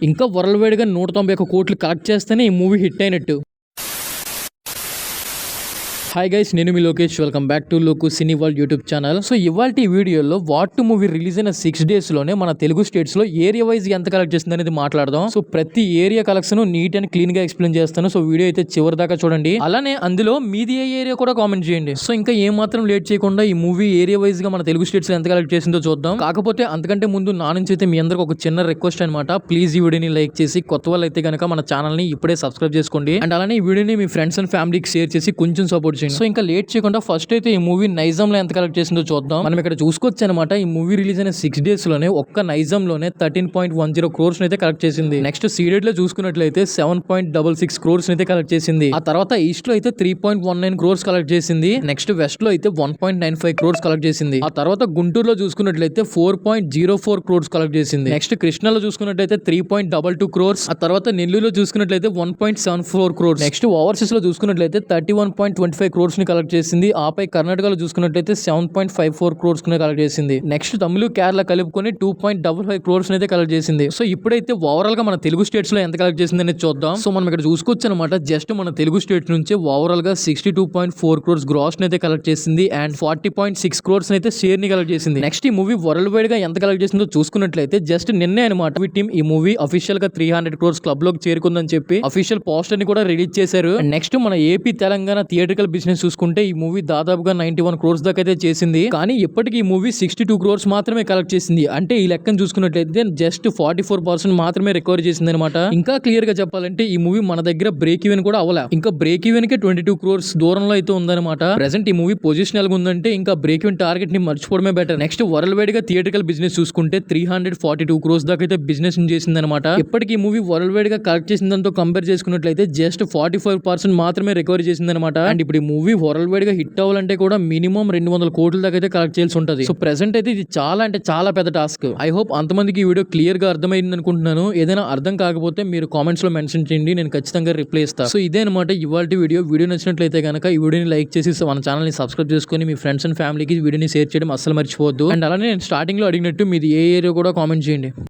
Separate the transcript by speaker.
Speaker 1: ఇంకా world wide గా 191 కోట్లు కలెక్ట్ చేస్తేనే ఈ మూవీ హిట్ అయినట్టు. హాయ్ గైస్, నేను మీ Lokesh. Welcome back to Loku cine world YouTube channel. So ఇవాల్టి వీడియోలో వాట్ మూవీ రిలీజ్ అయిన 6 days లోనే మన తెలుగు స్టేట్స్ లో ఏరియా వైజ్ ఎంత కలెక్ట్ చేస్తుంది అనేది మాట్లాడదాం. సో ప్రతి area collection neat and clean గా ఎక్స్ప్లెయిన్ చేస్తాను. సో వీడియో అయితే చివరి దాకా చూడండి. అలానే అందులో మీది ఏ ఏరియా కూడా కామెంట్ చేయండి. సో ఇంకా ఏం మాత్రం లేట్ చేయకుండా ఈ మూవీ ఏరియా వైజ్ గా మన తెలుగు స్టేట్స్ లో ఎంత కలెక్ట్ చేసిందో చూద్దాం. కాకపోతే అంతకంటే ముందు నా నుంచి అయితే మీ అందరికి ఒక చిన్న రిక్వెస్ట్ అనమాట. ప్లీజ్ ఈ వీడియోని లైక్ చేసి, కొత్త వాళ్ళు అయితే కనుక మన ఛానల్ ని ఇప్పుడే సబ్స్క్రైబ్ చేసుకోండి. అండ్ అలానే ఈ వీడియోని మీ ఫ్రెండ్స్ అండ్ ఫ్యామిలీకి షేర్ చేసి కొంచెం సపోర్ట్ చేయండి. సో ఇంకా లేట్ చేయకుండా ఫస్ట్ అయితే ఈ మూవీ నైజాం లో ఎంత కలెక్ట్ చేసిందో చూద్దాం. మనం ఇక్కడ చూసుకోవచ్చు అనమాట. ఈ మూవీ రిలీజ్ అయిన 6 days లోనే ఒక్క నైజాం లోనే 13.10 crores అయితే కలెక్ట్ చేసింది. నెక్స్ట్ సీడెడ్ లో చూసుకున్నట్లయితే 7.66 crores అయితే కలెక్ట్ చేసింది. ఆ తర్వాత ఈస్ట్ లో అయితే 3.19 crores కలెక్ట్ చేసింది. నెక్స్ట్ వెస్ట్ లో అయితే 1.95 crores కలెక్ట్ చేసింది. ఆ తర్వాత గుంటూరులో చూసుకున్నట్లయితే 4.04 crores కలెక్ట్ చేసింది. నెక్స్ట్ కృష్ణాలో చూసుకున్నట్లయితే 3.22 crores. ఆ తర్వాత నెల్లూరులో చూసుకున్నట్లయితే 1.74 crores. నెక్స్ట్ ఓవర్సీస్ లో చూసుకున్నట్లయితే 31.25 crores ని కలెక్ట్ చేసింది. ఆపై కర్ణాటకలో చూసుకున్నట్లయితే 7.54 crores ని కలెక్ట్ చేసింది. నెక్స్ట్ తమిళ, కేరళ కలుపుకొని 2.55 crores అయితే కలెక్ట్ చేసింది. సో ఇప్పుడైతే ఓవరాల్ గా మన తెలుగు స్టేట్స్ లో ఎంత కలెక్ట్ చేసింది అనేది చూద్దాం. సో మనం ఇక్కడ చూసుకోవచ్చు అనమాట. జస్ట్ మన తెలుగు స్టేట్ నుంచి ఓవరాల్ గా 62.4 crores గ్రాస్ అయితే కలెక్ట్ చేసింది. అండ్ 40.6 crores అయితే షేర్ ని కలెక్ట్ చేసింది. నెక్స్ట్ ఈ మూవీ వరల్డ్ వైడ్ గా ఎంత కలెక్ట్ చేసిందో చూసుకున్నట్లయితే జస్ట్ నిన్నే అనమాట టీమ్ ఈ మూవీ అఫీషియల్ గా 300 crores క్లబ్ లోకి చేరుకుందని చెప్పి అఫీషియల్ పోస్టర్ ని కూడా రిలీజ్ చేశారు. నెక్స్ట్ మన ఏపీ తెలంగాణ థియేట్రికల్ బిజినెస్ చూసుకుంటే ఈ మూవీ దాదాపుగా 91 crores దాకా అయితే చేసింది. కానీ ఇప్పటికీ ఈ మూవీ 62 crores మాత్రమే కలెక్ట్ చేసింది. అంటే ఈ లెక్కను చూసుకున్నట్లయితే జస్ట్ 44% మాత్రమే రికవర్ చేసింది అనమాట. ఇంకా క్లియర్ గా చెప్పాలంటే ఈ మూవీ మన దగ్గర బ్రేక్ ఈవెన్ కూడా అవ్వలే. ఇంకా బ్రేక్ ఈవెన్ కి 22 crores దూరంలో అయితే ఉందన్నమాట. ప్రెసెంట్ ఈ మూవీ పొజిషన్ ఎలా ఉందంటే ఇంకా బ్రేక్ ఈవెన్ టార్గెట్ ని మర్చిపోవడమే బెటర్. నెక్స్ట్ వరల్డ్ వైడ్ గా థియేట్రికల్ బిజినెస్ చూసుకుంటే 342 crores దాకా అయితే బిజినెస్ చేసింది అనమాట. ఇప్పటికి ఈ మూవీ వరల్డ్ వైడ్ గా కలెక్ట్ చేసిన దాంతో కంపేర్ చేసుకున్నట్లయితే జస్ట్ 45% మాత్రమే రికవర్ చేసింది అనమాట. అండ్ ఇప్పుడు ఈ మూవీ వరల్డ్ వైడ్ గా హిట్ అవ్వాలంటే కూడా మినిమం 200 కోట్ల దాకా అయితే కలెక్ట్ చేయాల్సి ఉంటుంది. సో ప్రెసెంట్ అయితే ఇది చాలా అంటే చాలా పెద్ద టాస్క్. ఐ హోప్ అంతమందికి ఈ వీడియో క్లియర్ గా అర్థమైంది అనుకుంటున్నాను. ఏదైనా అర్థం కాకపోతే మీరు కామెంట్స్ లో మెన్షన్ చేయండి, నేను ఖచ్చితంగా రిప్లై ఇస్తాను. సో ఇదే అనమాట ఇవాల్టి వీడియో నచ్చినట్లయితే కనుక ఈ వీడియోని లైక్ చేసి మన ఛానల్ ని సబ్స్క్రైబ్ చేసుకొని మీ ఫ్రెండ్స్ అండ్ ఫ్యామిలీకి వీడియోని షేర్ చేయడం అస్సలు మర్చిపోవద్దు. అండ్ అలానే నేను స్టార్టింగ్ లో అడిగినట్టు మీది ఏ ఏరియా కూడా కామెంట్ చేయండి.